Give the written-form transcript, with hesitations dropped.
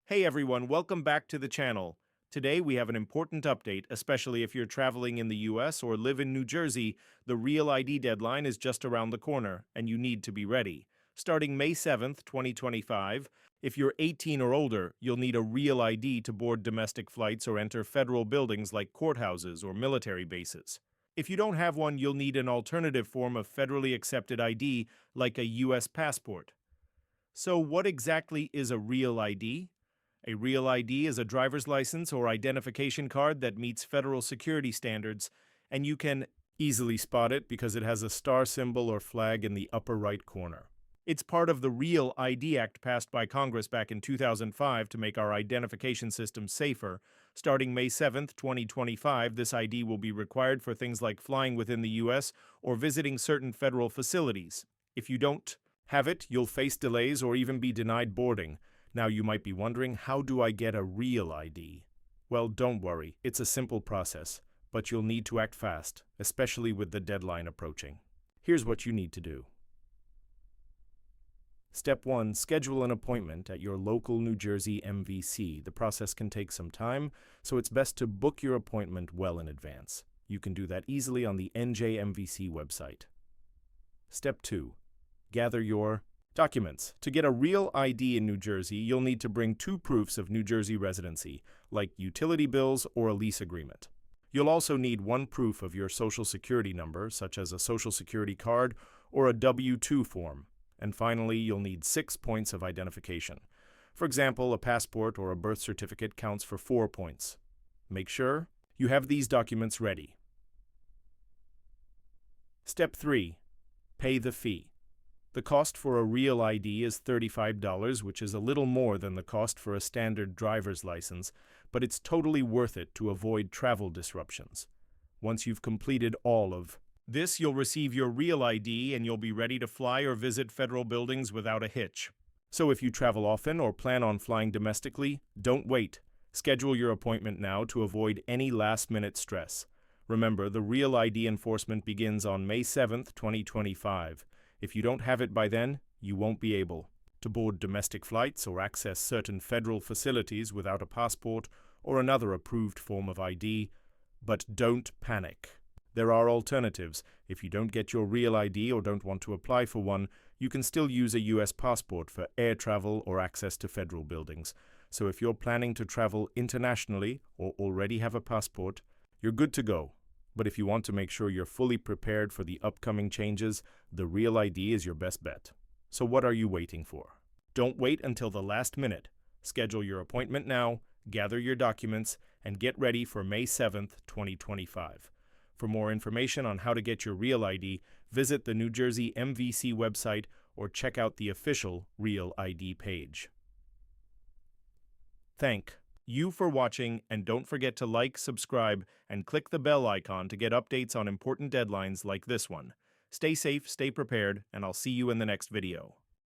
Hey everyone, welcome back to the channel. Today we have an important update, especially if you're traveling in the US or live in New Jersey. The Real ID deadline is just around the corner, and you need to be ready. Starting May 7th, 2025, if you're 18 or older, you'll need a Real ID to board domestic flights or enter federal buildings like courthouses or military bases. If you don't have one, you'll need an alternative form of federally accepted ID like a US passport. So what exactly is a Real ID? A Real ID is a driver's license or identification card that meets federal security standards, and you can easily spot it because it has a star symbol or flag in the upper right corner. It's part of the Real ID Act passed by Congress back in 2005 to make our identification system safer. Starting May 7th, 2025, this ID will be required for things like flying within the U.S. or visiting certain federal facilities. If you don't have it, you'll face delays or even be denied boarding. Now you might be wondering, how do I get a Real ID? Well, don't worry, it's a simple process, but you'll need to act fast, especially with the deadline approaching. Here's what you need to do. Step 1. Schedule an appointment at your local New Jersey MVC. The process can take some time, so it's best to book your appointment well in advance. You can do that easily on the NJMVC website. Step 2. Gather your documents. To get a Real ID in New Jersey, you'll need to bring 2 proofs of New Jersey residency, like utility bills or a lease agreement. You'll also need 1 proof of your Social Security number, such as a Social Security card or a W-2 form. And finally, you'll need 6 points of identification. For example, a passport or a birth certificate counts for 4 points. Make sure you have these documents ready. Step 3. Pay the fee. The cost for a Real ID is $35, which is a little more than the cost for a standard driver's license, but it's totally worth it to avoid travel disruptions. Once you've completed all of this, you'll receive your Real ID and you'll be ready to fly or visit federal buildings without a hitch. So if you travel often or plan on flying domestically, don't wait. Schedule your appointment now to avoid any last-minute stress. Remember, the Real ID enforcement begins on May 7th, 2025. If you don't have it by then, you won't be able to board domestic flights or access certain federal facilities without a passport or another approved form of ID. But don't panic. There are alternatives. If you don't get your Real ID or don't want to apply for one, you can still use a US passport for air travel or access to federal buildings. So if you're planning to travel internationally or already have a passport, you're good to go. But if you want to make sure you're fully prepared for the upcoming changes, the Real ID is your best bet. So what are you waiting for? Don't wait until the last minute. Schedule your appointment now, gather your documents, and get ready for May 7th, 2025. For more information on how to get your Real ID, visit the New Jersey MVC website or check out the official Real ID page. Thank you for watching, and don't forget to like, subscribe, and click the bell icon to get updates on important deadlines like this one. Stay safe, stay prepared, and I'll see you in the next video.